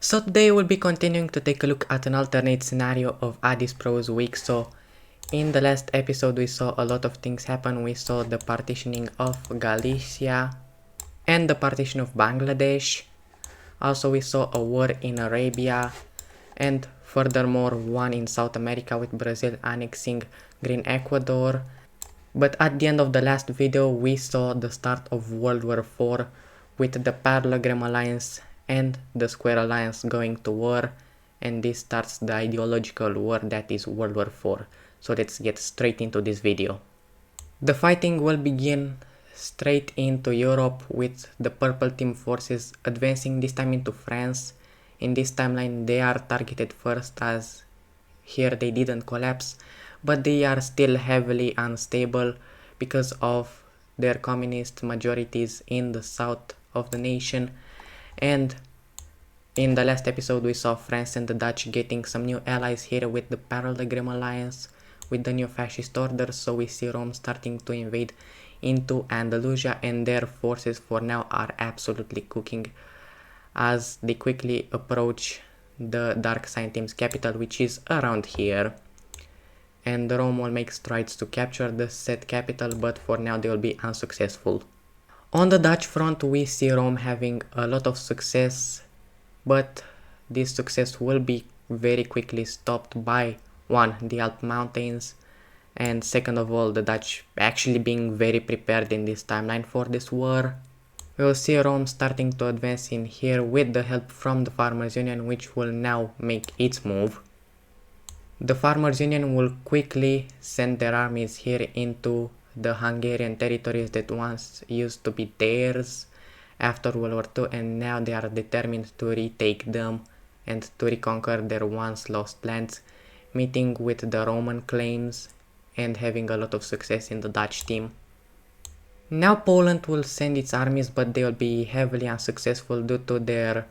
So today we'll be continuing to take a look at an alternate scenario of AdizzPro's Wicso. In the last episode we saw a lot of things happen. We saw the partitioning of Galicia and the partition of Bangladesh. Also we saw a war in Arabia and furthermore one in South America with Brazil annexing Green Ecuador. But at the end of the last video we saw the start of World War IV with the Parallelogram Alliance and the Square Alliance going to war, and this starts the ideological war that is World War IV. So let's get straight into this video. The fighting will begin straight into Europe with the Purple Team forces advancing this time into France. In this timeline they are targeted first, as here they didn't collapse, but they are still heavily unstable because of their communist majorities in the south of the nation. And in the last episode we saw France and the Dutch getting some new allies here with the Parallelogram Alliance with the new fascist order, so we see Rome starting to invade into Andalusia, and their forces for now are absolutely cooking as they quickly approach the Dark Sign Team's capital, which is around here. And Rome will make strides to capture the said capital, but for now they will be unsuccessful. On the Dutch front we see Rome having a lot of success, but this success will be very quickly stopped by one, the Alp Mountains, and second of all, the Dutch actually being very prepared in this timeline for this war. We'll see Rome starting to advance in here with the help from the Farmers Union, which will now make its move. The Farmers Union will quickly send their armies here into the Hungarian territories that once used to be theirs after World War II, and now they are determined to retake them and to reconquer their once lost lands, meeting with the Roman claims and having a lot of success in the Dutch team. Now Poland will send its armies, but they will be heavily unsuccessful due to their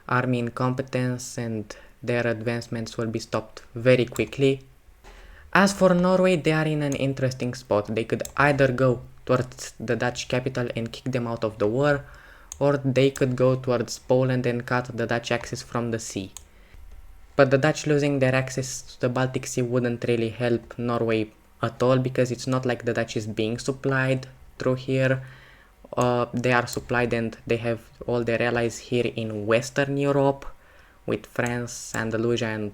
army incompetence, and their advancements will be stopped very quickly. As for Norway, they are in an interesting spot. They could either go towards the Dutch capital and kick them out of the war, or they could go towards Poland and cut the Dutch access from the sea. But the Dutch losing their access to the Baltic Sea wouldn't really help Norway at all, because it's not like the Dutch is being supplied through here. They are supplied and they have all their allies here in Western Europe with France, Andalusia,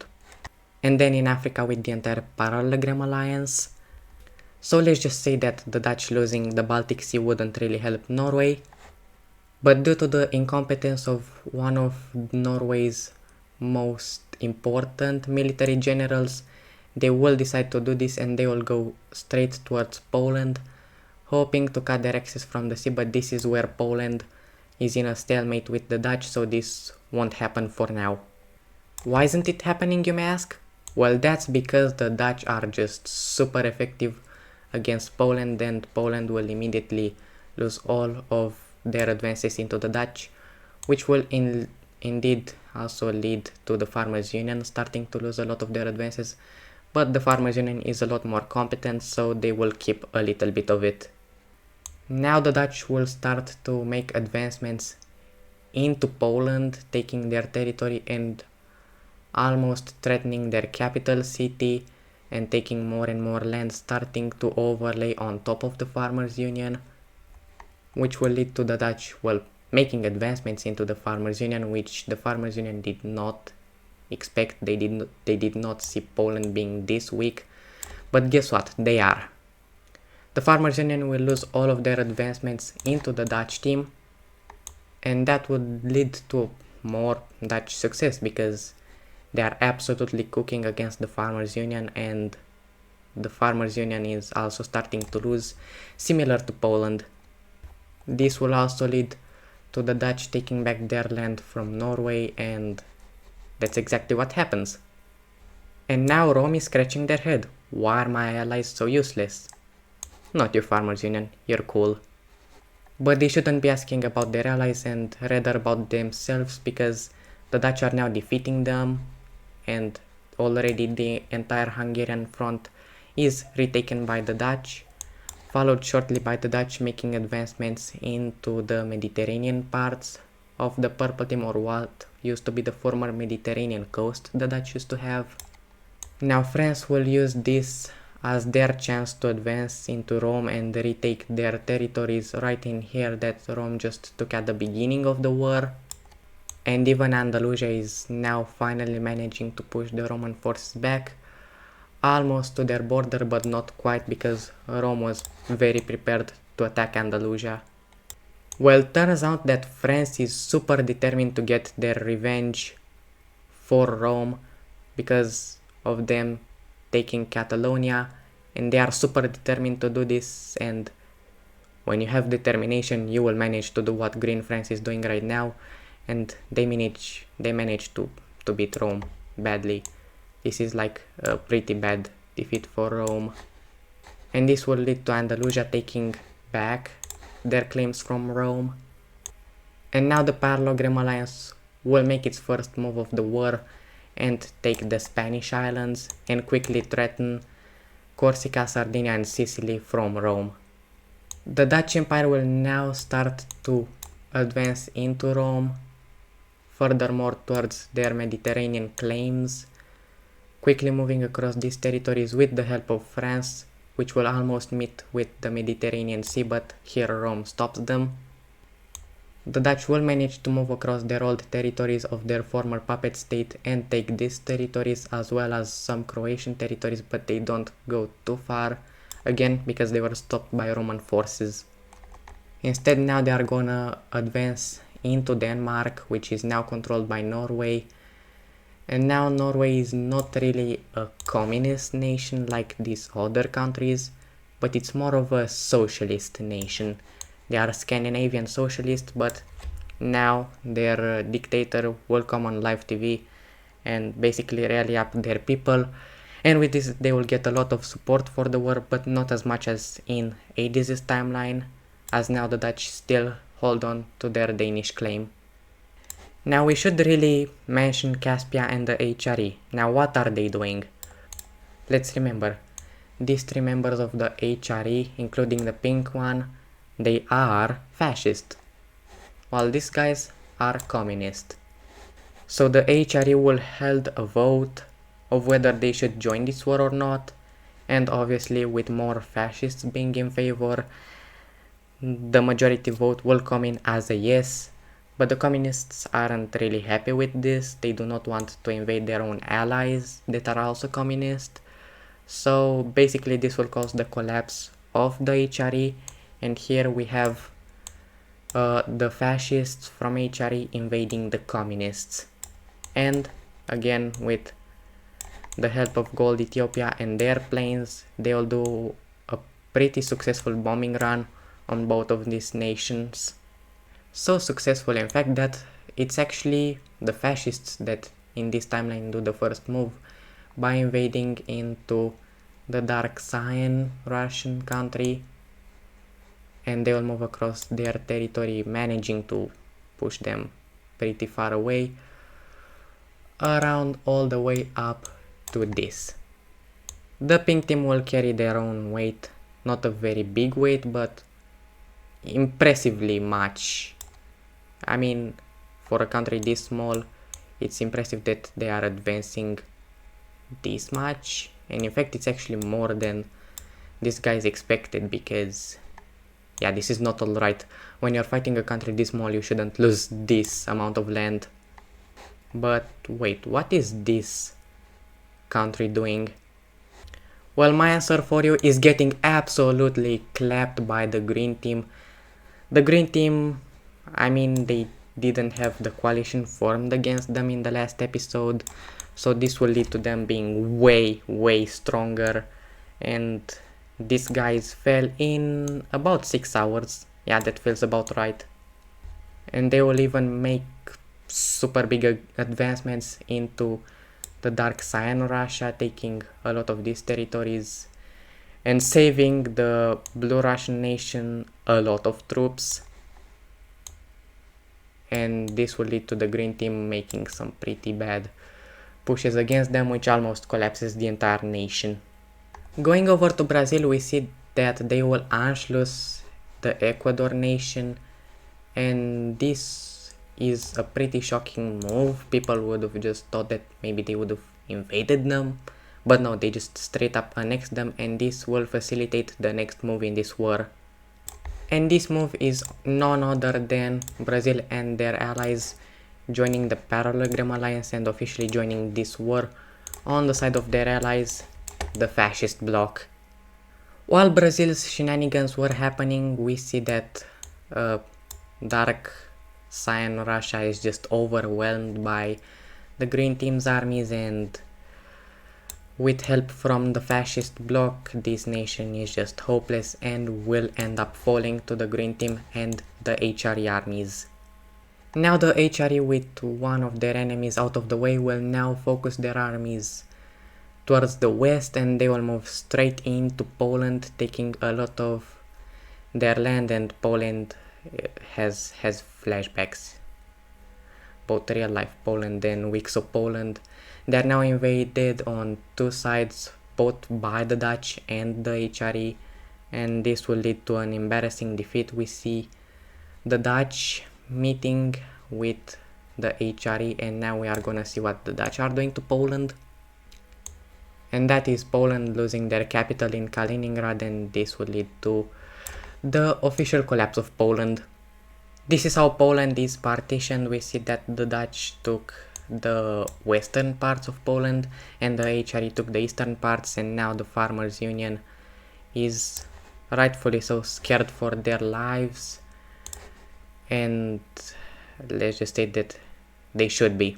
and then in Africa with the entire Parallelogram Alliance. So let's just say that the Dutch losing the Baltic Sea wouldn't really help Norway. But due to the incompetence of one of Norway's most important military generals, they will decide to do this, and they will go straight towards Poland, hoping to cut their access from the sea, but this is where Poland is in a stalemate with the Dutch, so this won't happen for now. Why isn't it happening, you may ask? Well, that's because the Dutch are just super effective against Poland, and Poland will immediately lose all of their advances into the Dutch, which will indeed also lead to the Farmers Union starting to lose a lot of their advances, but the Farmers Union is a lot more competent, so they will keep a little bit of it. Now the Dutch will start to make advancements into Poland, taking their territory and almost threatening their capital city, and taking more and more land, starting to overlay on top of the Farmers Union, which will lead to the Dutch, well, making advancements into the Farmers Union, which the Farmers Union did not expect. They did not see Poland being this weak, but guess what, they are. The Farmers Union will lose all of their advancements into the Dutch team, and that would lead to more Dutch success because they are absolutely cooking against the Farmers Union, and the Farmers Union is also starting to lose, similar to Poland. This will also lead to the Dutch taking back their land from Norway, and that's exactly what happens. And now Rome is scratching their head. Why are my allies so useless? Not you, Farmers Union, you're cool. But they shouldn't be asking about their allies and rather about themselves, because the Dutch are now defeating them, and already the entire Hungarian front is retaken by the Dutch, followed shortly by the Dutch making advancements into the Mediterranean parts of the purple team, or what used to be the former Mediterranean coast the Dutch used to have. Now France will use this as their chance to advance into Rome and retake their territories right in here that Rome just took at the beginning of the war. And even Andalusia is now finally managing to push the Roman forces back almost to their border, but not quite, because Rome was very prepared to attack Andalusia. Well, turns out that France is super determined to get their revenge for Rome because of them taking Catalonia, and they are super determined to do this. And when you have determination, you will manage to do what Green France is doing right now, and they manage to beat Rome badly. This is like a pretty bad defeat for Rome, and this will lead to Andalusia taking back their claims from Rome. And now the Parallelogram Alliance will make its first move of the war and take the Spanish islands and quickly threaten Corsica, Sardinia and Sicily from Rome. The Dutch Empire will now start to advance into Rome, furthermore towards their Mediterranean claims, quickly moving across these territories with the help of France, which will almost meet with the Mediterranean Sea, but here Rome stops them. The Dutch will manage to move across their old territories of their former puppet state and take these territories as well as some Croatian territories, but they don't go too far, again because they were stopped by Roman forces. Instead, now they are gonna advance into Denmark, which is now controlled by Norway. And now Norway is not really a communist nation like these other countries, but it's more of a socialist nation. They are Scandinavian socialists, but now their dictator will come on live TV and basically rally up their people. And with this they will get a lot of support for the war, but not as much as in Adizz's timeline, as now the Dutch still hold on to their Danish claim. Now we should really mention Caspia and the HRE. Now what are they doing? Let's remember, these three members of the HRE, including the pink one, they are fascist, while these guys are communist. So the HRE will hold a vote of whether they should join this war or not, and obviously with more fascists being in favor, the majority vote will come in as a yes. But the communists aren't really happy with this. They do not want to invade their own allies that are also communist. So basically this will cause the collapse of the HRE, and here we have the fascists from HRE invading the communists. And again, with the help of Gold Ethiopia and their planes, they will do a pretty successful bombing run on both of these nations. So successful in fact that it's actually the fascists that in this timeline do the first move by invading into the Dark Cyan Russian country, and they will move across their territory, managing to push them pretty far away, around all the way up to this. The pink team will carry their own weight, not a very big weight, but impressively much. I mean, for a country this small, it's impressive that they are advancing this much, and in fact it's actually more than these guys expected, because yeah, this is not alright. When you're fighting a country this small, you shouldn't lose this amount of land. But wait, what is this country doing? Well, my answer for you is getting absolutely clapped by the green team. The green team, I mean, they didn't have the coalition formed against them in the last episode, so this will lead to them being way stronger, and these guys fell in about 6 hours. Yeah, that feels about right. And they will even make super big advancements into the Dark Cyan Russia, taking a lot of these territories and saving the Blue Russian nation a lot of troops. And this will lead to the green team making some pretty bad pushes against them, which almost collapses the entire nation. Going over to Brazil, we see that they will Anschluss the Ecuador nation, and this is a pretty shocking move. People would have just thought that maybe they would have invaded them, but no, they just straight up annexed them, and this will facilitate the next move in this war. And this move is none other than Brazil and their allies joining the Parallelogram Alliance and officially joining this war on the side of their allies, the fascist bloc. While Brazil's shenanigans were happening, we see that Dark Cyan Russia is just overwhelmed by the Green Team's armies, and with help from the fascist bloc, this nation is just hopeless and will end up falling to the Green Team and the HRE armies. Now the HRE, with one of their enemies out of the way, will now focus their armies towards the west, and they will move straight into Poland, taking a lot of their land, and Poland has flashbacks. Both real life Poland and Wicso Poland. They are now invaded on two sides, both by the Dutch and the HRE, and this will lead to an embarrassing defeat. We see the Dutch meeting with the HRE, and now we are gonna see what the Dutch are doing to Poland. And that is Poland losing their capital in Kaliningrad, and this will lead to the official collapse of Poland. This is how Poland is partitioned. We see that the Dutch took the western parts of Poland and the HRE took the eastern parts, and now the Farmers Union is rightfully so scared for their lives, and let's just state that they should be.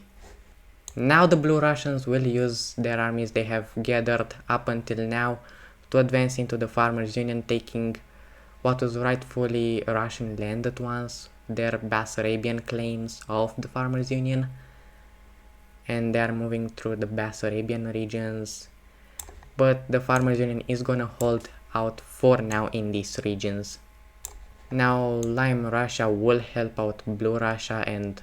Now the Blue Russians will use their armies they have gathered up until now to advance into the Farmers Union, taking what was rightfully Russian land at once, their Bessarabian claims of the Farmers Union, and they are moving through the Bessarabian regions, but the Farmers Union is gonna hold out for now in these regions. Now Lime Russia will help out Blue Russia and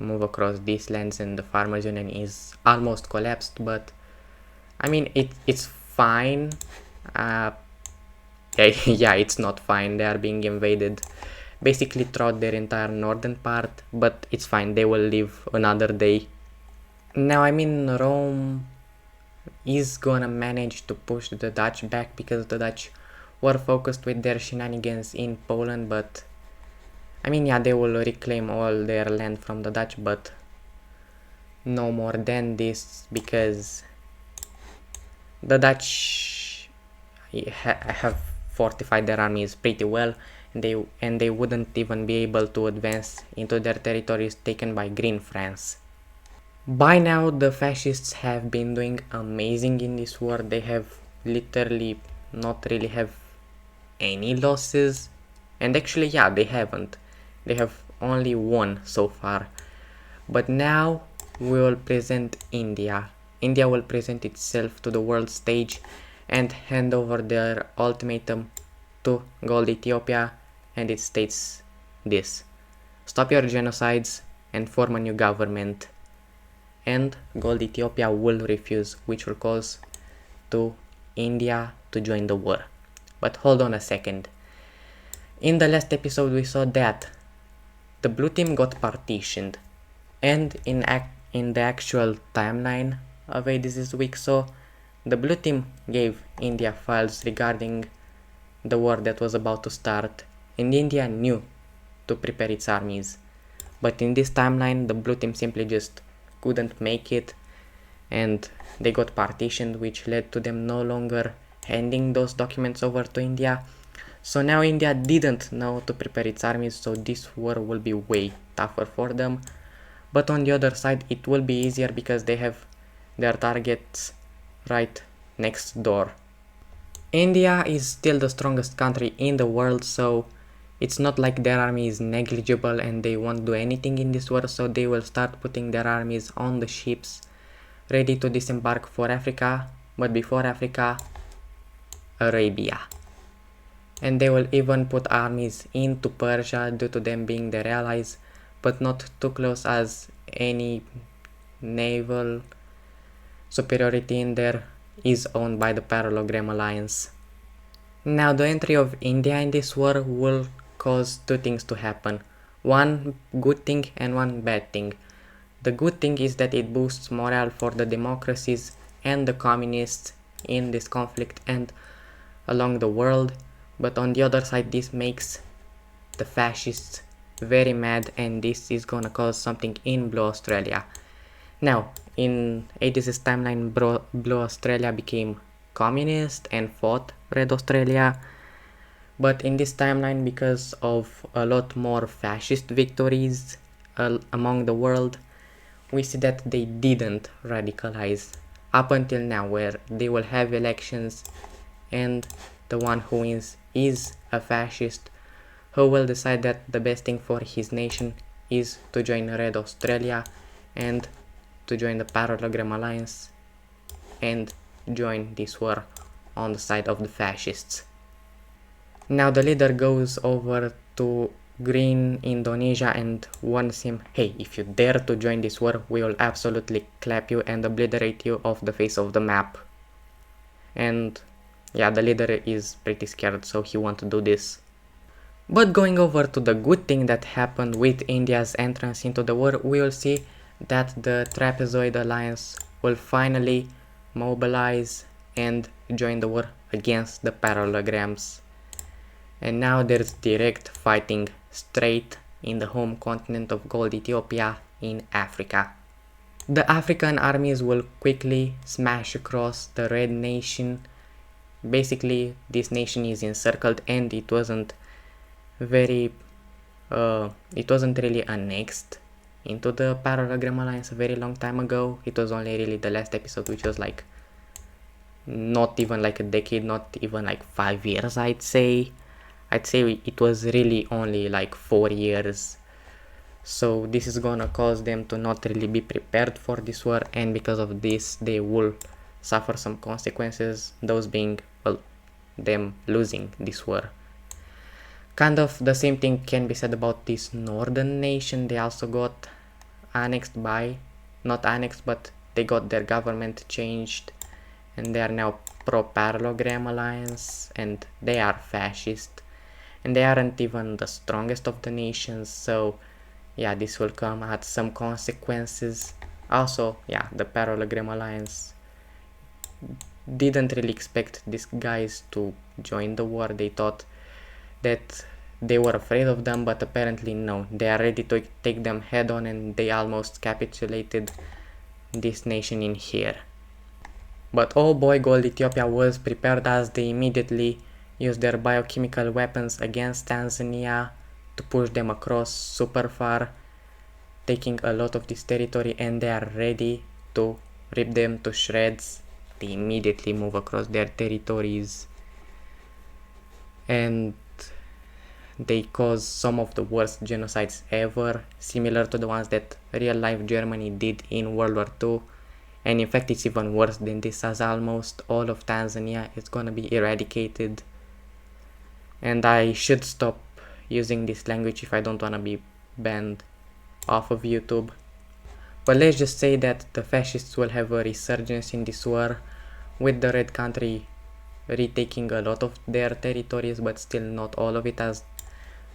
move across these lands, and the Farmers Union is almost collapsed, but I mean it's fine. Yeah, it's not fine. They are being invaded basically throughout their entire northern part, but it's fine. They will live another day. Now I mean Rome is gonna manage to push the Dutch back because the Dutch were focused with their shenanigans in Poland, but I mean, yeah, they will reclaim all their land from the Dutch, but no more than this, because the Dutch have fortified their armies pretty well, and they wouldn't even be able to advance into their territories taken by Green France. By now, the fascists have been doing amazing in this war. They have literally not really have any losses, and actually, yeah, they haven't. They have only won so far. But now we will present India. India will present itself to the world stage and hand over their ultimatum to Gold Ethiopia, and it states this: stop your genocides and form a new government. And Gold Ethiopia will refuse, which will cause to India to join the war. But hold on a second. In the last episode we saw that the blue team got partitioned, and in the actual timeline of AdizzPro, the blue team gave India files regarding the war that was about to start, and India knew to prepare its armies. But in this timeline, the blue team simply just couldn't make it, and they got partitioned, which led to them no longer handing those documents over to India. So now India didn't know to prepare its armies, so this war will be way tougher for them. But on the other side, it will be easier because they have their targets right next door. India is still the strongest country in the world, so it's not like their army is negligible and they won't do anything in this war, so they will start putting their armies on the ships ready to disembark for Africa, but before Africa, Arabia. And they will even put armies into Persia due to them being their allies, but not too close, as any naval superiority in there is owned by the Parallelogram Alliance. Now the entry of India in this war will cause two things to happen. One good thing and one bad thing. The good thing is that it boosts morale for the democracies and the communists in this conflict and along the world, but on the other side this makes the fascists very mad, and this is gonna cause something in Blue Australia. Now, in AdizzPro's timeline, Blue Australia became communist and fought Red Australia, but in this timeline, because of a lot more fascist victories among the world, we see that they didn't radicalize up until now, where they will have elections and the one who wins is a fascist who will decide that the best thing for his nation is to join Red Australia and to join the Parallelogram Alliance and join this war on the side of the fascists. Now the leader goes over to Green Indonesia and warns him, hey, if you dare to join this war, we will absolutely clap you and obliterate you off the face of the map. And yeah, the leader is pretty scared, so he won't do this. But going over to the good thing that happened with India's entrance into the war, we will see that the Trapezoid Alliance will finally mobilize and join the war against the parallelograms. And now there's direct fighting straight in the home continent of Gold Ethiopia in Africa. The African armies will quickly smash across the Red Nation. Basically, this nation is encircled and it wasn't really annexed into the Parallelogram Alliance a very long time ago. It was only really the last episode, which was like not even like a decade, not even like 5 years, I'd say it was really only like 4 years. So this is gonna cause them to not really be prepared for this war, and because of this they will suffer some consequences, those being, well, them losing this war. Kind of the same thing can be said about this northern nation. They also got annexed by, not annexed, but they got their government changed and they are now pro-parallelogram alliance and they are fascist and they aren't even the strongest of the nations, so yeah, this will come at some consequences. Also, yeah, the parallelogram alliance didn't really expect these guys to join the war. They thought that they were afraid of them, but apparently no, they are ready to take them head on and they almost capitulated this nation in here. But oh boy, Gold Ethiopia was prepared, as they immediately used their biochemical weapons against Tanzania to push them across super far, taking a lot of this territory, and they are ready to rip them to shreds. They immediately move across their territories and they cause some of the worst genocides ever, similar to the ones that real life Germany did in World War II. And in fact it's even worse than this, as almost all of Tanzania is gonna be eradicated. And I should stop using this language if I don't wanna be banned off of YouTube. But let's just say that the fascists will have a resurgence in this war, with the Red Country retaking a lot of their territories, but still not all of it, as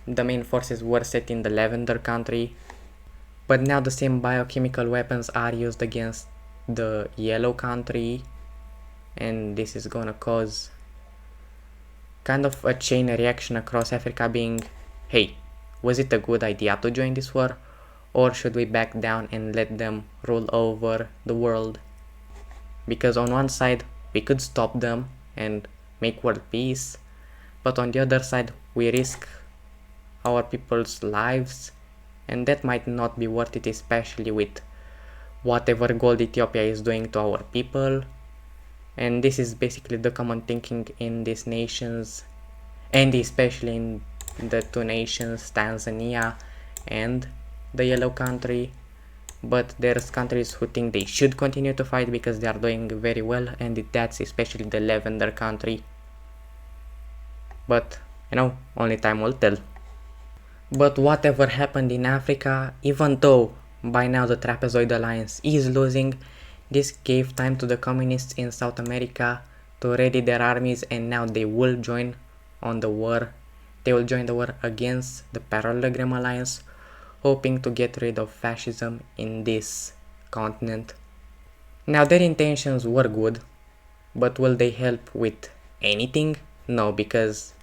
the main forces were set in the Lavender Country. But now the same biochemical weapons are used against the Yellow Country, and this is gonna cause kind of a chain reaction across Africa, being, hey, was it a good idea to join this war, or should we back down and let them rule over the world? Because on one side we could stop them and make world peace, but on the other side we risk our people's lives, and that might not be worth it, especially with whatever Gold Ethiopia is doing to our people. And this is basically the common thinking in these nations, and especially in the two nations, Tanzania and the Yellow Country. But there's countries who think they should continue to fight because they are doing very well, and that's especially the Lavender Country. But you know, only time will tell. But whatever happened in Africa, even though by now the Trapezoid Alliance is losing, this gave time to the communists in South America to ready their armies, and now they will join on the war. They will join the war against the Parallelogram Alliance, hoping to get rid of fascism in this continent. Now their intentions were good, but will they help with anything? No, because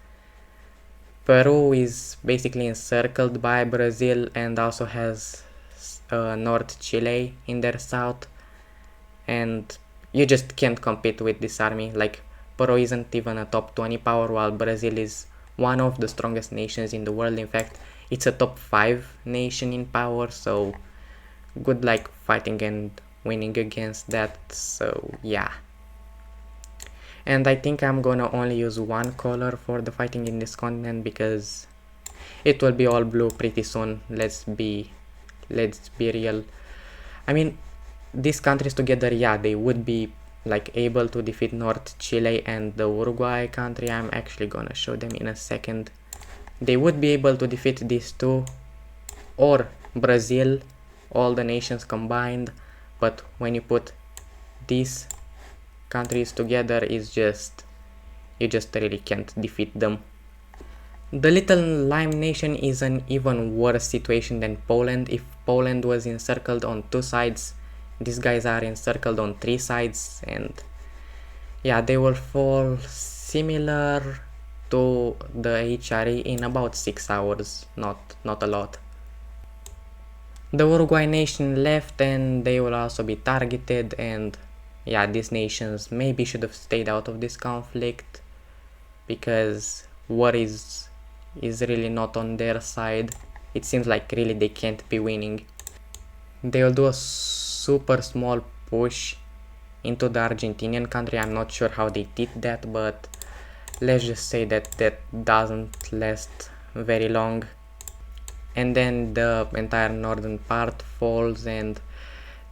Peru is basically encircled by Brazil and also has North Chile in their south, and you just can't compete with this army. Like, Peru isn't even a top 20 power, while Brazil is one of the strongest nations in the world. In fact, it's a top 5 nation in power, so good luck fighting and winning against that. So yeah. And I think I'm gonna only use one color for the fighting in this continent, because it will be all blue pretty soon. Let's be real. I mean, these countries together, yeah, they would be like able to defeat North Chile and the Uruguay country. I'm actually gonna show them in a second. They would be able to defeat these two, or Brazil, all the nations combined. But when you put these countries together, is just, you just really can't defeat them. The little lime nation is an even worse situation than Poland. If Poland was encircled on 2 sides, these guys are encircled on 3 sides, and yeah, they will fall similar to the HRE in about 6 hours, not a lot. The Uruguay nation left, and they will also be targeted, and yeah, these nations maybe should have stayed out of this conflict, because war is really not on their side. It seems like really they can't be winning. They'll do a super small push into the Argentinian country. I'm not sure how they did that, but let's just say that that doesn't last very long. And then the entire northern part falls, and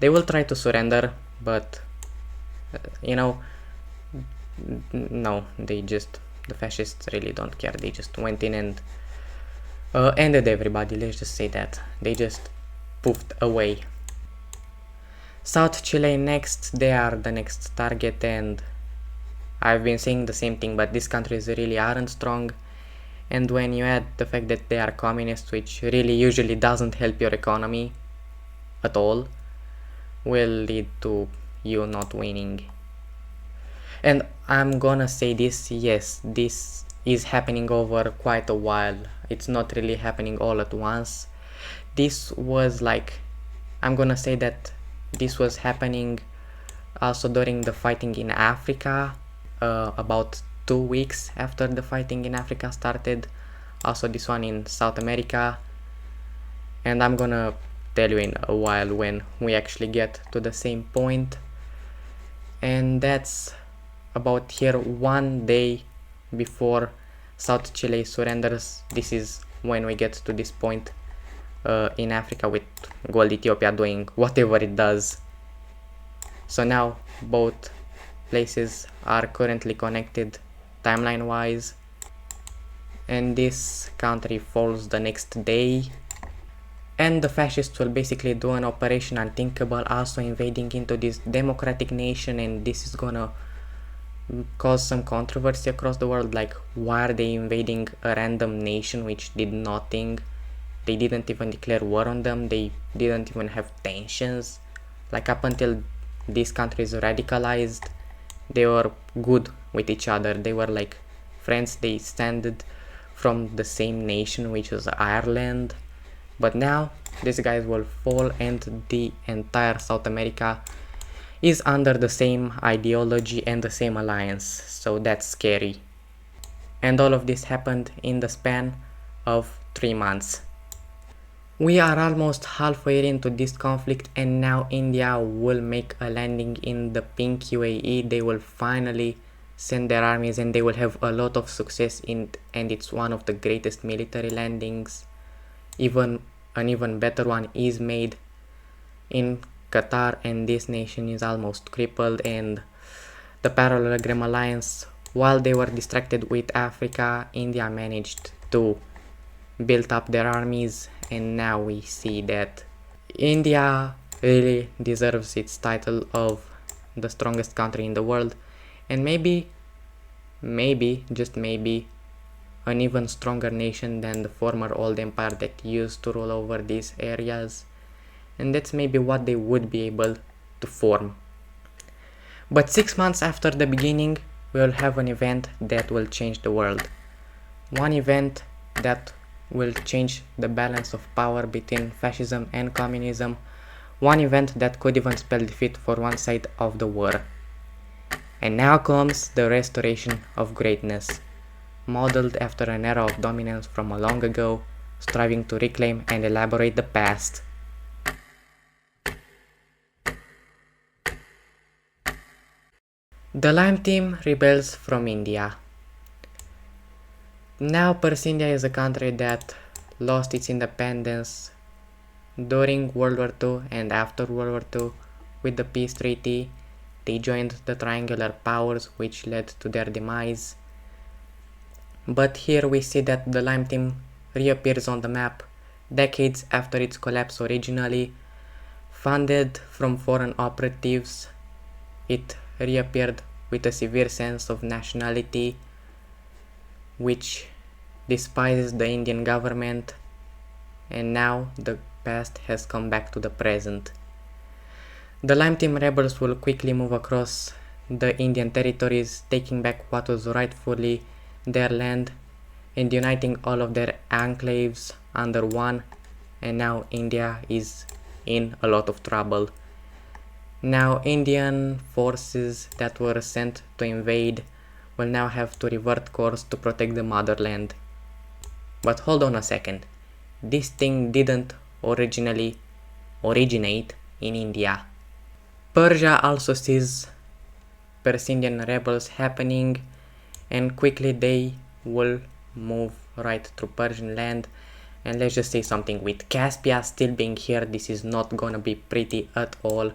they will try to surrender, but you know, no, the fascists really don't care. They just went in and ended everybody. Let's just say that they just poofed away. South Chile next, they are the next target, and I've been saying the same thing, but these countries really aren't strong. And when you add the fact that they are communist, which really usually doesn't help your economy at all, will lead to you not winning. And I'm gonna say this, yes, this is happening over quite a while. It's not really happening all at once. This was like, I'm gonna say that this was happening also during the fighting in Africa, about 2 weeks after the fighting in Africa started. Also this one in South America, and I'm gonna tell you in a while when we actually get to the same point. And that's about here 1 day before South Chile surrenders. This is when we get to this point in Africa, with Gold Ethiopia doing whatever it does. So now both places are currently connected timeline wise, and this country falls the next day, and the fascists will basically do an operation unthinkable, also invading into this democratic nation, and this is gonna cause some controversy across the world. Like, why are they invading a random nation which did nothing? They didn't even declare war on them, they didn't even have tensions. Like, up until these countries radicalized, they were good with each other, they were like friends, they descended from the same nation, which was Ireland. But now these guys will fall, and the entire South America is under the same ideology and the same alliance, so that's scary. And all of this happened in the span of 3 months. We are almost halfway into this conflict, and now India will make a landing in the pink UAE. They will finally send their armies, and they will have a lot of success in it, and it's one of the greatest military landings. An even better one is made in Qatar, and this nation is almost crippled, and the parallelogram alliance, while they were distracted with Africa, India managed to build up their armies, and now we see that India really deserves its title of the strongest country in the world. And maybe, just maybe, an even stronger nation than the former old empire that used to rule over these areas, and that's maybe what they would be able to form. But 6 months after the beginning, we'll have an event that will change the world. One event that will change the balance of power between fascism and communism. One event that could even spell defeat for one side of the war. And now comes the restoration of greatness, modeled after an era of dominance from a long ago, striving to reclaim and elaborate the past. The Lime Team rebels from India. Now Persia India is a country that lost its independence during World War II and after World War II. With the peace treaty, they joined the triangular powers, which led to their demise. But here we see that the Lime Team reappears on the map decades after its collapse originally. Funded from foreign operatives, it reappeared with a severe sense of nationality, which despises the Indian government, and now the past has come back to the present. The Lime Team rebels will quickly move across the Indian territories, taking back what was rightfully their land and uniting all of their enclaves under one, and now India is in a lot of trouble. Now Indian forces that were sent to invade will now have to revert course to protect the motherland. But hold on a second, this thing didn't originally originate in India. Persia also sees Persian rebels happening, and quickly they will move right through Persian land. And let's just say something, with Caspia still being here, this is not gonna be pretty at all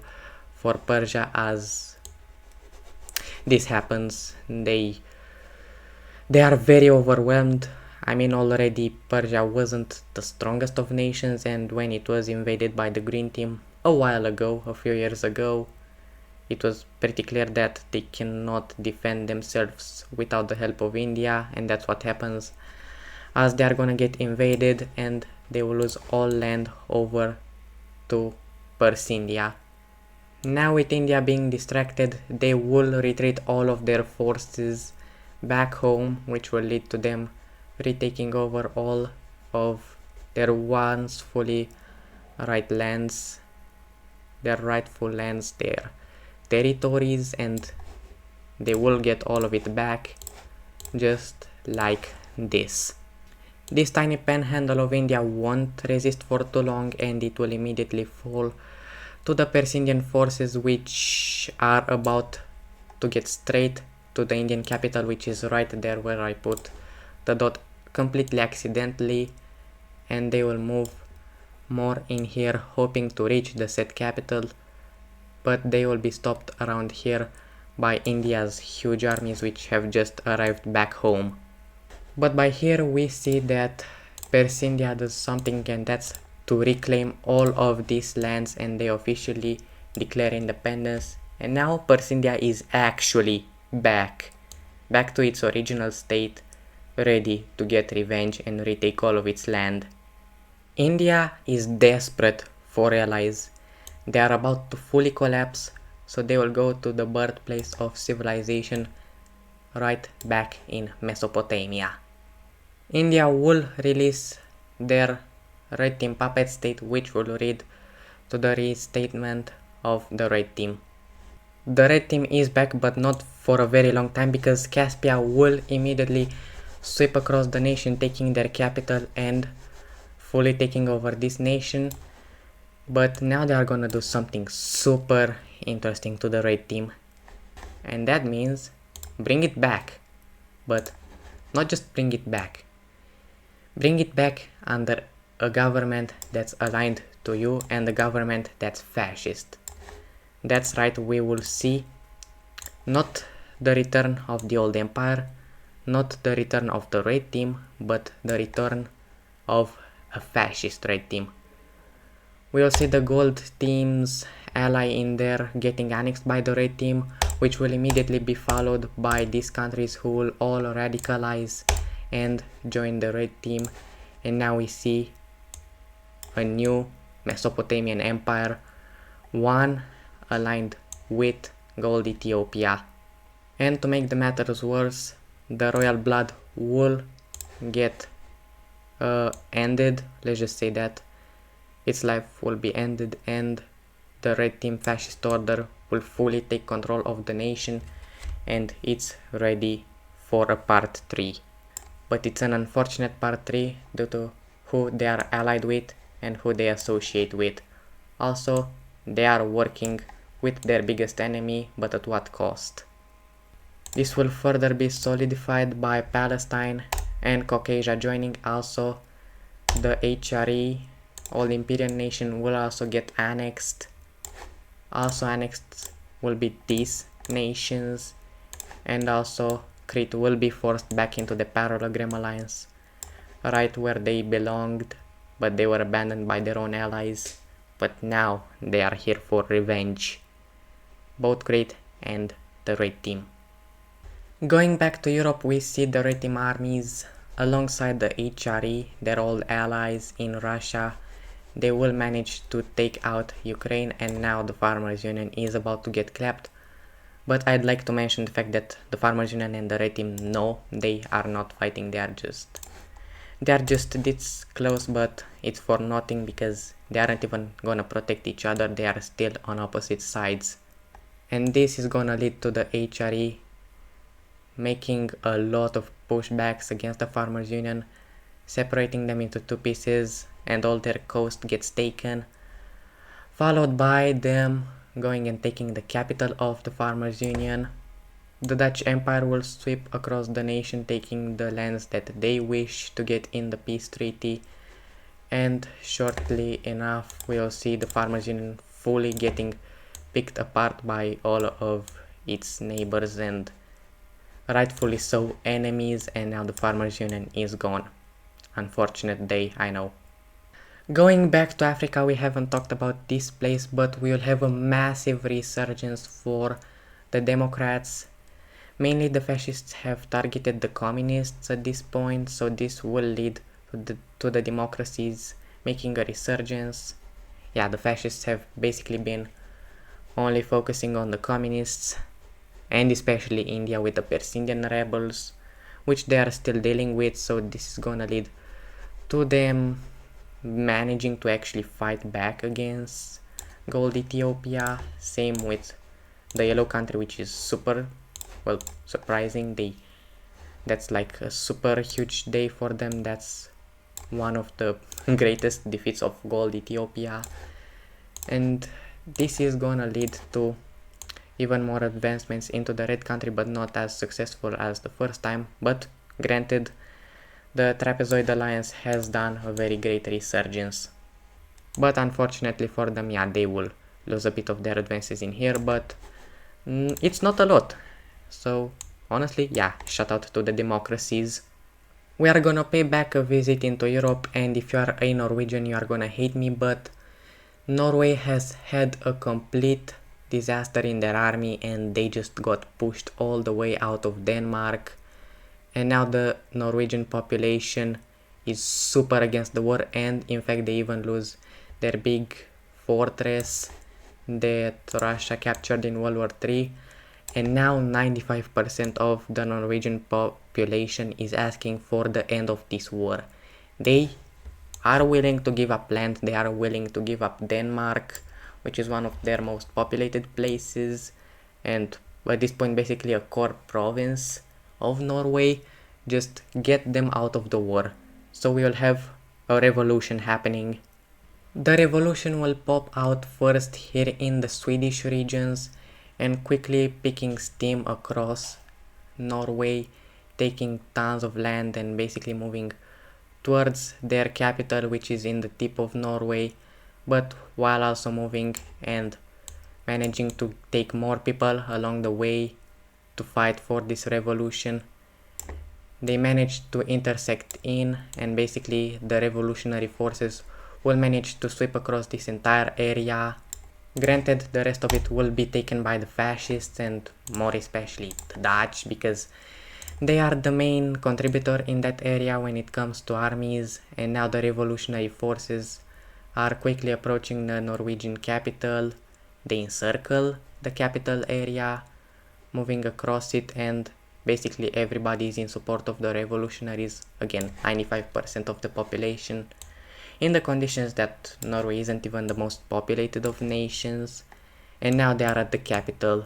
for Persia as this happens. They are very overwhelmed. I mean, already Persia wasn't the strongest of nations, and when it was invaded by the Green Team a while ago, a few years ago, it was pretty clear that they cannot defend themselves without the help of India, and that's what happens, as they are gonna get invaded and they will lose all land over to Persia. Now with India being distracted, they will retreat all of their forces back home, which will lead to them retaking over all of their once fully rightful lands, their territories, and they will get all of it back just like this. This tiny panhandle of India won't resist for too long, and it will immediately fall to the Persian forces, which are about to get straight to the Indian capital, which is right there where I put the dot completely accidentally, and they will move more in here hoping to reach the said capital, but they will be stopped around here by India's huge armies, which have just arrived back home. But by here we see that Persia does something, and that's to reclaim all of these lands, and they officially declare independence. And now Persia is actually back to its original state, ready to get revenge and retake all of its land. India is desperate for allies. They are about to fully collapse, so they will go to the birthplace of civilization right back in Mesopotamia. India will release their Red Team puppet state, which will lead to the restatement of the Red Team. The Red Team is back, but not for a very long time, because Caspia will immediately sweep across the nation, taking their capital and fully taking over this nation. But now they are gonna do something super interesting to the Red Team, and that means bring it back. But not just bring it back under a government that's aligned to you, and a government that's fascist. That's right, we will see not the return of the old empire, not the return of the Red Team, but the return of a fascist Red Team. We'll see the Gold Team's ally in there getting annexed by the Red Team, which will immediately be followed by these countries who will all radicalize and joined the red team, and now we see a new Mesopotamian empire, one aligned with Gold Ethiopia. And to make the matters worse, the royal blood will get ended, let's just say that. Its life will be ended and the red team fascist order will fully take control of the nation, and it's ready for a part 3. But it's an unfortunate part 3 due to who they are allied with and who they associate with. Also, they are working with their biggest enemy, but at what cost? This will further be solidified by Palestine and Caucasia joining. Also, the HRE, all Imperial nation, will also get annexed. Also annexed will be these nations, and also Crete will be forced back into the parallelogram alliance, right where they belonged, but they were abandoned by their own allies. But now they are here for revenge, both Crete and the red team. Going back to Europe, we see the red team armies alongside the HRE, their old allies in Russia. They will manage to take out Ukraine, and now the Farmers Union is about to get clapped. But I'd like to mention the fact that the Farmers Union and the red team, no, they are not fighting, they are just this close, but it's for nothing because they aren't even gonna protect each other, they are still on opposite sides. And this is gonna lead to the HRE making a lot of pushbacks against the Farmers Union, separating them into 2 pieces, and all their coast gets taken, followed by them going and taking the capital of the Farmers Union. The Dutch Empire will sweep across the nation, taking the lands that they wish to get in the peace treaty, and shortly enough we'll see the Farmers Union fully getting picked apart by all of its neighbors and rightfully so enemies, and now the Farmers Union is gone. Unfortunate day, I know. Going back to Africa, we haven't talked about this place, but we will have a massive resurgence for the Democrats. Mainly the fascists have targeted the communists at this point, so this will lead to the democracies making a resurgence. Yeah, the fascists have basically been only focusing on the communists, and especially India with the Persian rebels, which they are still dealing with, so this is gonna lead to them managing to actually fight back against Gold Ethiopia. Same with the yellow country, which is super, well, surprising. That's like a super huge day for them. That's one of the greatest defeats of Gold Ethiopia, and this is gonna lead to even more advancements into the red country, but not as successful as the first time. But granted, the Trapezoid Alliance has done a very great resurgence. But unfortunately for them, yeah, they will lose a bit of their advances in here, but it's not a lot. So honestly, yeah, shout out to the democracies. We are gonna pay back a visit into Europe, and if you are a Norwegian, you are gonna hate me, but Norway has had a complete disaster in their army, and they just got pushed all the way out of Denmark. And now the Norwegian population is super against the war, and in fact they even lose their big fortress that Russia captured in World War III. And now 95% of the Norwegian population is asking for the end of this war. They are willing to give up land, they are willing to give up Denmark, which is one of their most populated places, and at this point basically a core province of Norway. Just get them out of the war. So we will have a revolution happening. The revolution will pop out first here in the Swedish regions and quickly picking steam across Norway, taking tons of land and basically moving towards their capital, which is in the tip of Norway, but while also moving and managing to take more people along the way to fight for this revolution. They managed to intersect in, and basically the revolutionary forces will manage to sweep across this entire area. Granted, the rest of it will be taken by the fascists, and more especially the Dutch, because They are the main contributor in that area when it comes to armies, and now the revolutionary forces are quickly approaching the Norwegian capital. They encircle the capital area, moving across it, and basically everybody is in support of the revolutionaries. Again, 95% of the population. In the conditions that Norway isn't even the most populated of nations, and now they are at the capital,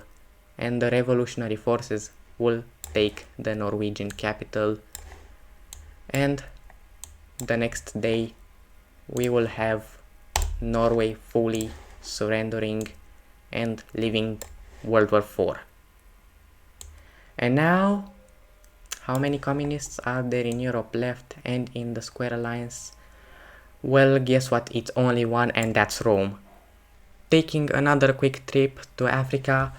and the revolutionary forces will take the Norwegian capital, and the next day we will have Norway fully surrendering and leaving World War IV. And now, how many communists are there in Europe left and in the Square Alliance? Well, guess what? It's only one, and that's Rome. Taking another quick trip to Africa,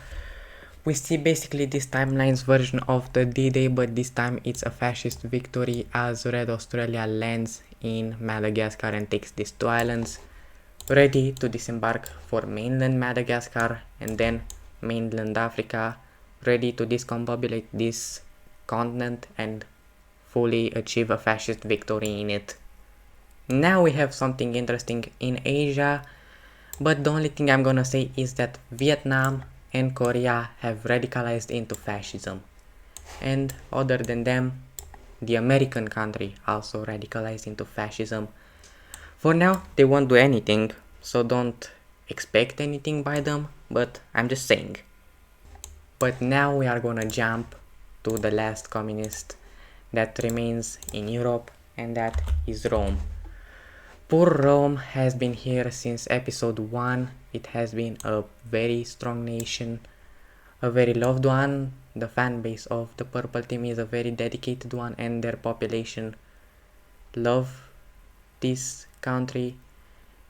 we see basically this timeline's version of the D-Day, but this time it's a fascist victory as Red Australia lands in Madagascar and takes these two islands, ready to disembark for mainland Madagascar and then mainland Africa, ready to discombobulate this continent and fully achieve a fascist victory in it. Now we have something interesting in Asia, but the only thing I'm gonna say is that Vietnam and Korea have radicalized into fascism. And other than them, the American country also radicalized into fascism. For now, they won't do anything, so don't expect anything by them, but I'm just saying. But now we are gonna jump to the last communist that remains in Europe, and that is Rome. Poor Rome has been here since episode 1. It has been a very strong nation, a very loved one. The fan base of the Purple Team is a very dedicated one, and their population love this country,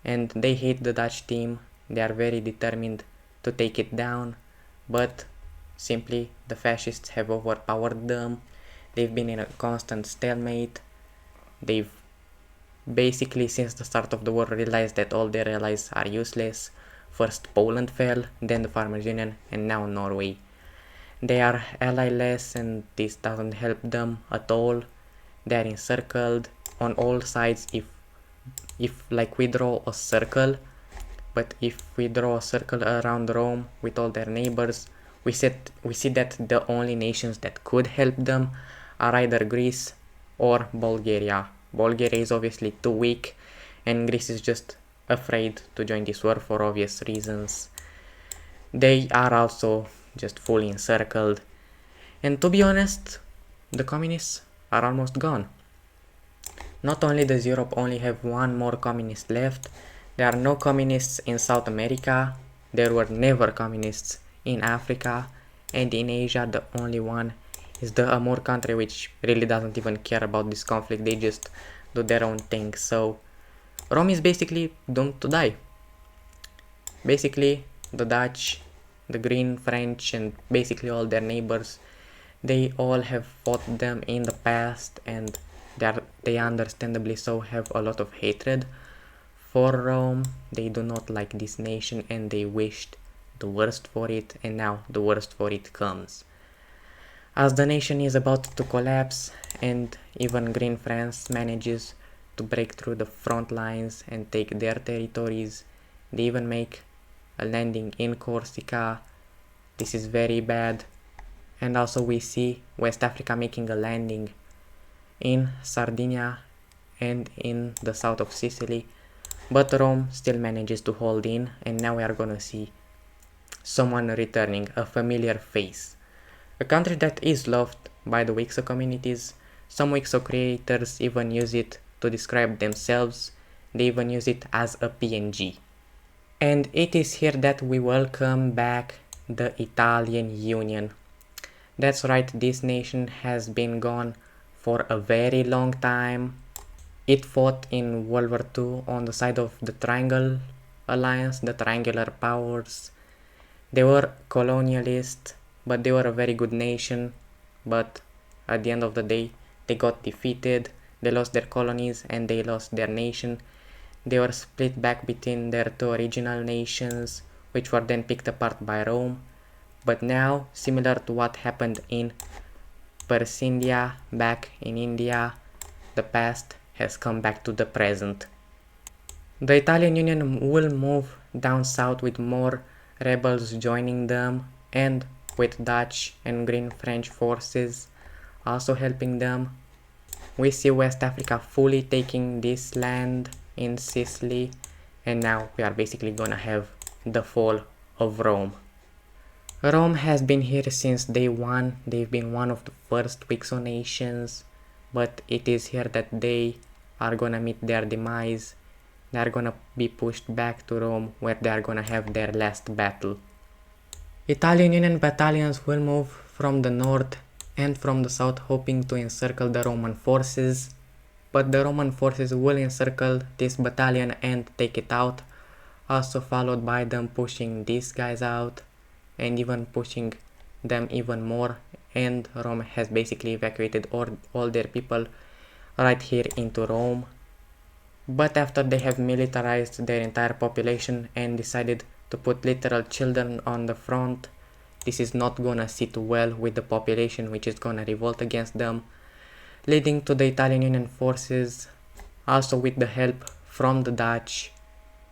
and they hate the Dutch team. They are very determined to take it down, but simply the fascists have overpowered them. They've been in a constant stalemate. They've basically since the start of the war realized that all their allies are useless. First Poland fell, then the Farmers Union, and now Norway. They are allyless, and this doesn't help them at all. They are encircled on all sides. If like we draw a circle, but if we draw a circle around Rome with all their neighbors, we see that the only nations that could help them are either Greece or Bulgaria. Bulgaria is obviously too weak, and Greece is just afraid to join this war for obvious reasons. They are also just fully encircled, and to be honest, the communists are almost gone. Not only does Europe only have one more communist left, there are no communists in South America, there were never communists in Africa, and in Asia the only one is the Amur country, which really doesn't even care about this conflict. They just do their own thing. So Rome is basically doomed to die. Basically the Dutch, the Green French, and basically all their neighbors, they all have fought them in the past, and they understandably so have a lot of hatred for Rome. They do not like this nation, and they wished the worst for it, and now the worst for it comes. As the nation is about to collapse, and even Green France manages to break through the front lines and take their territories, they even make a landing in Corsica. This is very bad. And also we see West Africa making a landing in Sardinia and in the south of Sicily, but Rome still manages to hold in, and now we are gonna see someone returning, a familiar face. A country that is loved by the Wicso communities. Some Wicso creators even use it to describe themselves. They even use it as a PNG. And it is here that we welcome back the Italian Union. That's right, this nation has been gone for a very long time. It fought in World War II on the side of the Triangle Alliance, the Triangular Powers. They were colonialist, but they were a very good nation. But at the end of the day, they got defeated. They lost their colonies and they lost their nation. They were split back between their two original nations, which were then picked apart by Rome. But now, similar to what happened in Persindia back in India, the past has come back to the present. The Italian Union will move down south with more rebels joining them and with Dutch and Green French forces also helping them. We see West Africa fully taking this land in Sicily, and now we are basically gonna have the fall of Rome. Rome has been here since day one. They've been one of the first Wicso nations, but it is here that they are gonna meet their demise. They are gonna be pushed back to Rome, where they are gonna have their last battle. Italian Union battalions will move from the north and from the south, hoping to encircle the Roman forces, but the Roman forces will encircle this battalion and take it out, also followed by them pushing these guys out and even pushing them even more, and Rome has basically evacuated all their people right here into Rome. But after they have militarized their entire population and decided to put literal children on the front, this is not gonna sit well with the population, which is gonna revolt against them, leading to the Italian Union forces, also with the help from the Dutch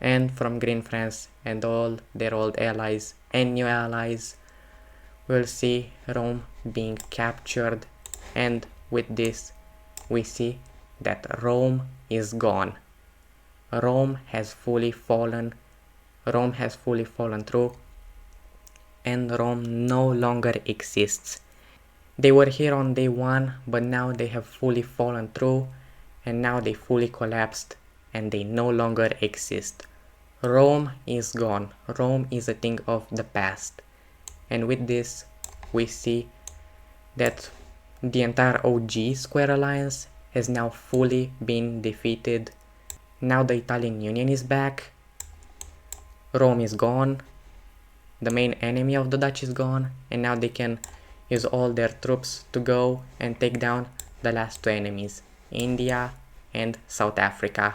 and from Green France and all their old allies and new allies, we'll see Rome being captured, and with this we see that Rome is gone. Rome has fully fallen. Rome has fully fallen through, and Rome no longer exists. They were here on day one, but now they have fully fallen through, and now they fully collapsed, and they no longer exist. Rome is gone. Rome is a thing of the past. And with this, we see that the entire OG Square Alliance has now fully been defeated. Now the Italian Union is back. Rome is gone. The main enemy of the Dutch is gone, and now they can use all their troops to go and take down the last two enemies, India and South Africa.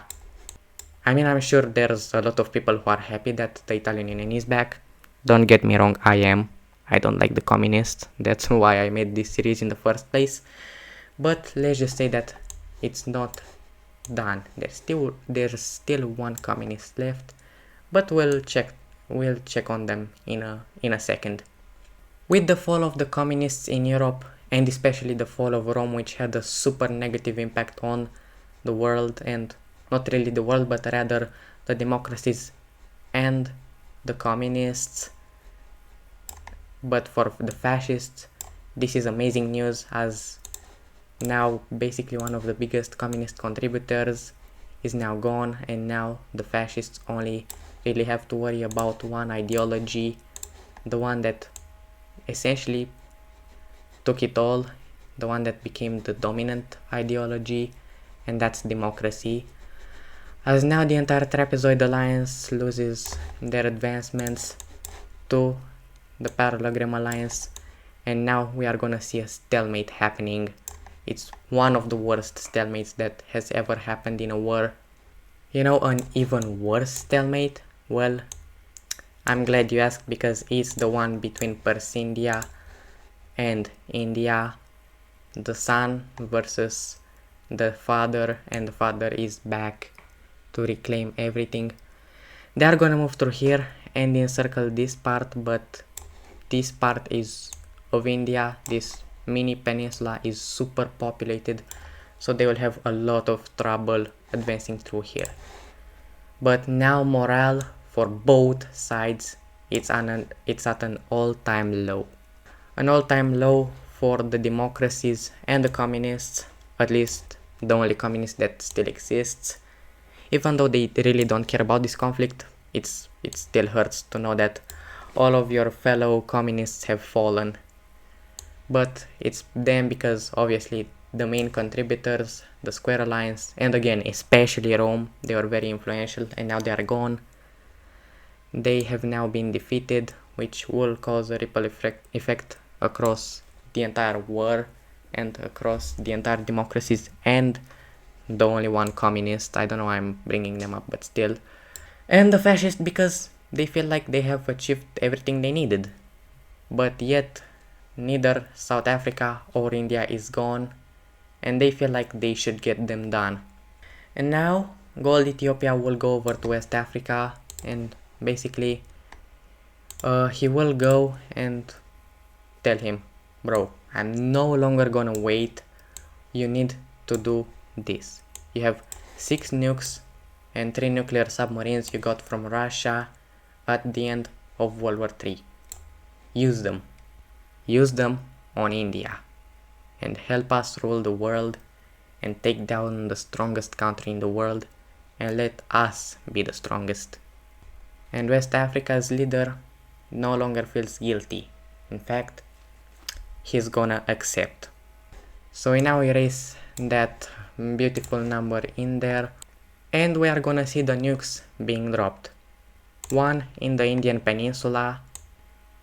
I mean, I'm sure there's a lot of people who are happy that the Italian Union is back. Don't get me wrong, I am. I don't like the communists. That's why I made this series in the first place. But let's just say that it's not done. There's still one communist left, but we'll check on them in a second. With the fall of the communists in Europe, and especially the fall of Rome, which had a super negative impact on the world, and not really the world, but rather the democracies and the communists. But for the fascists, this is amazing news, as now basically one of the biggest communist contributors is now gone, and now the fascists only really have to worry about one ideology, the one that essentially took it all, the one that became the dominant ideology, and that's democracy. As now the entire Trapezoid Alliance loses their advancements to the Parallelogram Alliance, and now we are gonna see a stalemate happening. It's one of the worst stalemates that has ever happened in a war. You know, an even worse stalemate? Well, I'm glad you asked, because it's the one between Persindia and India, the son versus the father, and the father is back to reclaim everything. They are gonna move through here and encircle this part, but this part is of India, this mini peninsula is super populated, so they will have a lot of trouble advancing through here. But now morale for both sides, it's at an all-time low. An all-time low for the democracies and the communists, at least the only communist that still exists. Even though they really don't care about this conflict, it still hurts to know that all of your fellow communists have fallen. But it's them, because obviously the main contributors, the Square Alliance, and again especially Rome, they were very influential, and now they are gone. They have now been defeated, which will cause a ripple effect across the entire war and across the entire democracies and the only one communist. I don't know why I'm bringing them up, but still. And the fascists, because they feel like they have achieved everything they needed. But yet neither South Africa or India is gone, and they feel like they should get them done. And now Gold Ethiopia will go over to West Africa, and basically he will go and tell him, bro, I'm no longer gonna wait, you need to do this. You have 6 nukes and 3 nuclear submarines you got from Russia at the end of World War III. Use them. Use them on India and help us rule the world and take down the strongest country in the world and let us be the strongest. And West Africa's leader no longer feels guilty. In fact, he's gonna accept. So we now erase that beautiful number in there, and we are gonna see the nukes being dropped. 1 in the Indian Peninsula,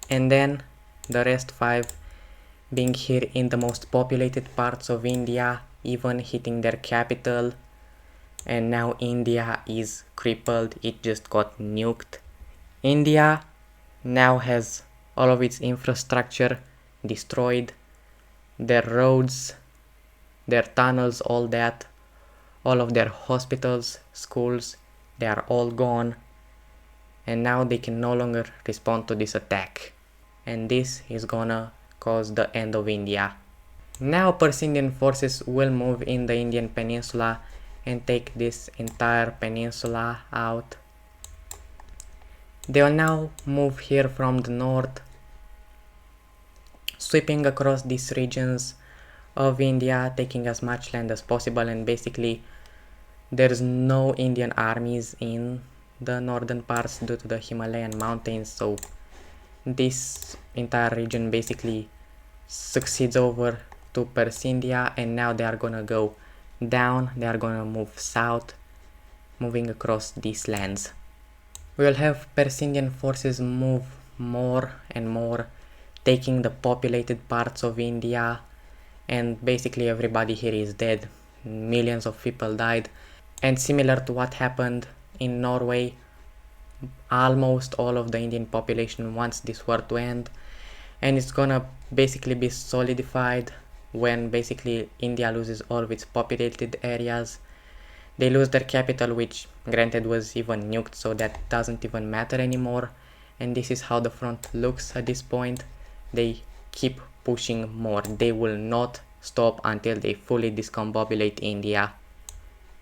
and then the rest 5 being here in the most populated parts of India, even hitting their capital. And now India is crippled, it just got nuked. India now has all of its infrastructure destroyed, their roads, their tunnels, all that, all of their hospitals, schools, they are all gone, and now they can no longer respond to this attack, and this is gonna cause the end of India. Now Persian Indian forces will move in the Indian Peninsula and take this entire peninsula out. They will now move here from the north, sweeping across these regions of India, taking as much land as possible, and basically there's no Indian armies in the northern parts due to the Himalayan mountains, so this entire region basically succeeds over to Persia India, and now they are gonna go down, they are gonna move south, moving across these lands. We will have Persian Indian forces move more and more, taking the populated parts of India, and basically everybody here is dead. Millions of people died, and similar to what happened in Norway, almost all of the Indian population wants this war to end, and it's gonna basically be solidified when basically India loses all of its populated areas. They lose their capital, which granted was even nuked, so that doesn't even matter anymore, and this is how the front looks at this point. They keep pushing more, they will not stop until they fully discombobulate India.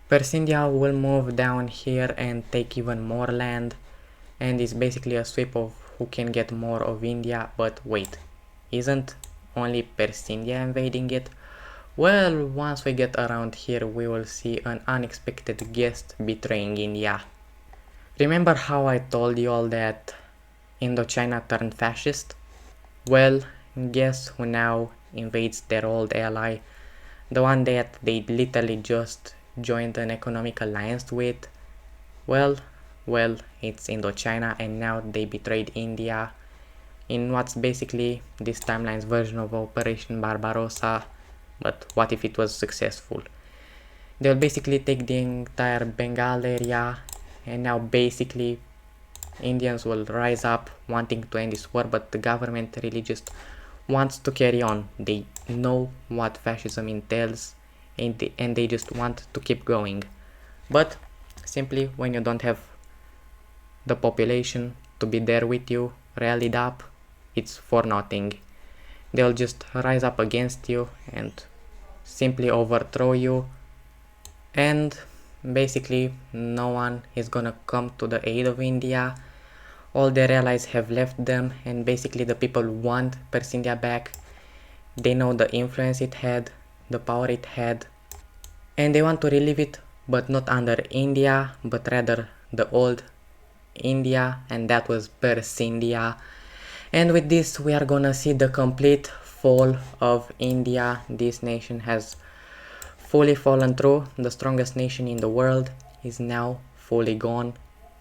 Persia India will move down here and take even more land, and it's basically a sweep of who can get more of India. But wait, isn't only Persia India invading it? Well, once we get around here, we will see an unexpected guest betraying India. Remember how I told you all that Indochina turned fascist? Well, guess who now invades their old ally, the one that they literally just joined an economic alliance with? Well, it's Indochina, and now they betrayed India in what's basically this timeline's version of Operation Barbarossa. But what if it was successful? They'll basically take the entire Bengal area, and now basically Indians will rise up wanting to end this war, but the government really just wants to carry on. They know what fascism entails, and they just want to keep going. But simply when you don't have the population to be there with you, rallied up, it's for nothing. They'll just rise up against you and simply overthrow you, and basically no one is gonna come to the aid of India. All their allies have left them, and basically the people want Persia India back. They know the influence it had, the power it had, and they want to relive it, but not under India, but rather the old India, and that was Persia India. And with this we are gonna see the complete fall of India. This nation has fully fallen through. The strongest nation in the world is now fully gone.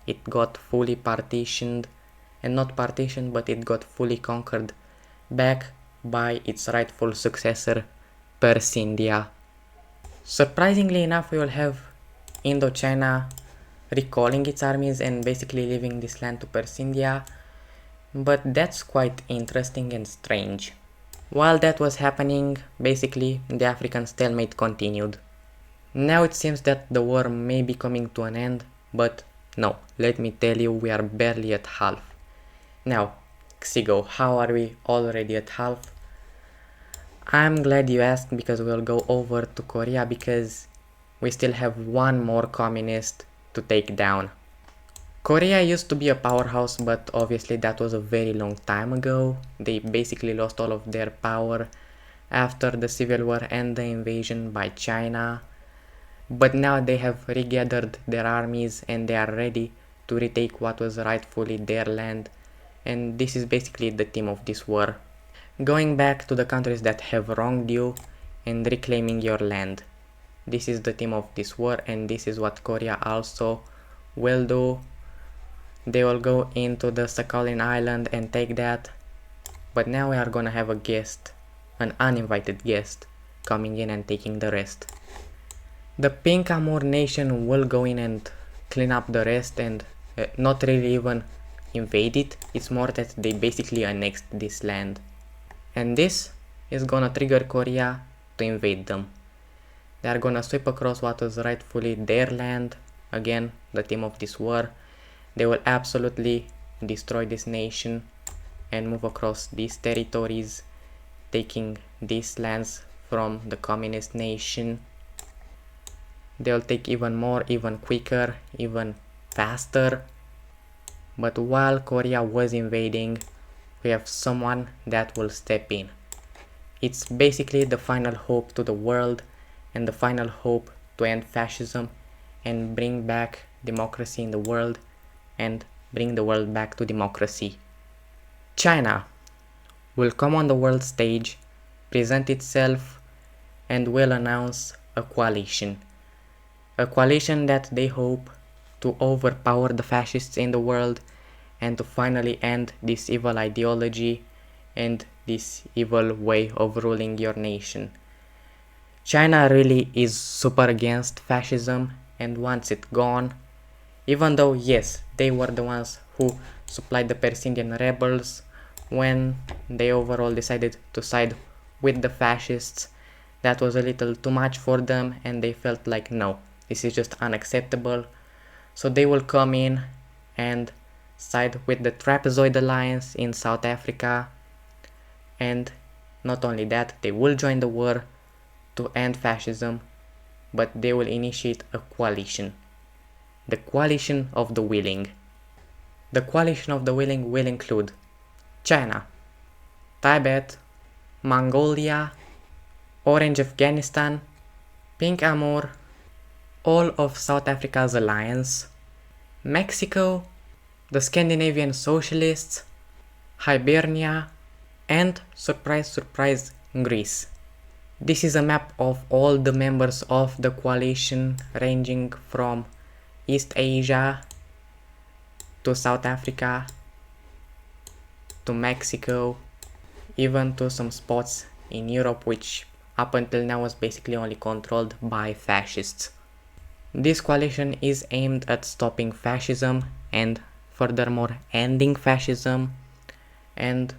It got fully partitioned, and not partitioned, but it got fully conquered back by its rightful successor, Persia India. Surprisingly enough, we will have Indochina recalling its armies and basically leaving this land to Persia India, but that's quite interesting and strange. While that was happening, basically the African stalemate continued. Now it seems that the war may be coming to an end, but no, let me tell you, we are barely at half. Now, Xigo, how are we already at half? I'm glad you asked, because we'll go over to Korea because we still have one more communist to take down. Korea used to be a powerhouse, but obviously that was a very long time ago. They basically lost all of their power after the civil war and the invasion by China. But now they have regathered their armies and they are ready to retake what was rightfully their land. And this is basically the theme of this war. Going back to the countries that have wronged you and reclaiming your land. This is the theme of this war, and this is what Korea also will do. They will go into the Sakhalin Island and take that. But now we are gonna have a guest, an uninvited guest, coming in and taking the rest. The Pink Amur nation will go in and clean up the rest and not really even invade it. It's more that they basically annexed this land. And this is gonna trigger Korea to invade them. They are gonna sweep across what was rightfully their land. Again, the theme of this war. They will absolutely destroy this nation and move across these territories, taking these lands from the communist nation. They'll take even more, even quicker, even faster. But while Korea was invading, we have someone that will step in. It's basically the final hope to the world and the final hope to end fascism and bring back democracy in the world and bring the world back to democracy. China will come on the world stage, present itself, and will announce a coalition. A coalition that they hope to overpower the fascists in the world and to finally end this evil ideology and this evil way of ruling your nation. China really is super against fascism and wants it gone, even though yes, they were the ones who supplied the Persian rebels when they overall decided to side with the fascists. That was a little too much for them and they felt like no, this is just unacceptable. So they will come in and side with the Trapezoid Alliance in South Africa, and not only that, they will join the war to end fascism, but they will initiate a coalition. The coalition of the willing. The coalition of the willing will include China, Tibet, Mongolia, Orange Afghanistan, Pink Amur, all of South Africa's alliance, Mexico, the Scandinavian Socialists, Hibernia, and surprise surprise, Greece. This is a map of all the members of the coalition ranging from East Asia to South Africa to Mexico, even to some spots in Europe which up until now was basically only controlled by fascists. This coalition is aimed at stopping fascism and furthermore ending fascism, and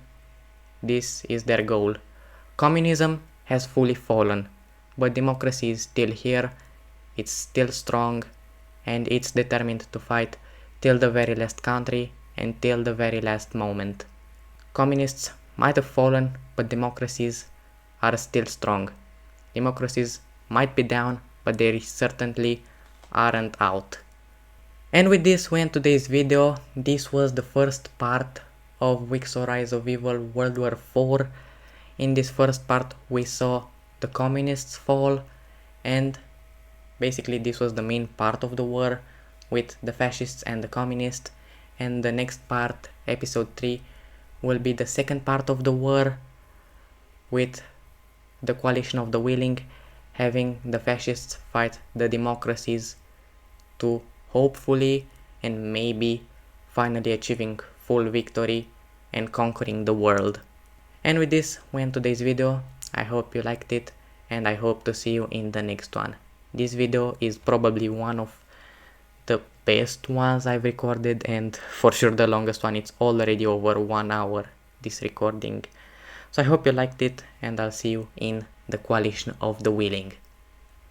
this is their goal. Communism has fully fallen, but democracy is still here, it's still strong, and it's determined to fight till the very last country and till the very last moment. Communists might have fallen, but democracies are still strong. Democracies might be down, but they certainly aren't out. And with this we end today's video. This was the first part of Wicso Rise of Evil World War IV. In this first part we saw the communists fall, and basically this was the main part of the war with the fascists and the communists. And the next part, episode 3, will be the second part of the war with the coalition of the willing, having the fascists fight the democracies to hopefully and maybe finally achieving full victory and conquering the world. And with this we end today's video. I hope you liked it and I hope to see you in the next one. This video is probably one of the best ones I've recorded, and for sure the longest one. It's already over 1 hour, this recording. So I hope you liked it, and I'll see you in the coalition of the willing.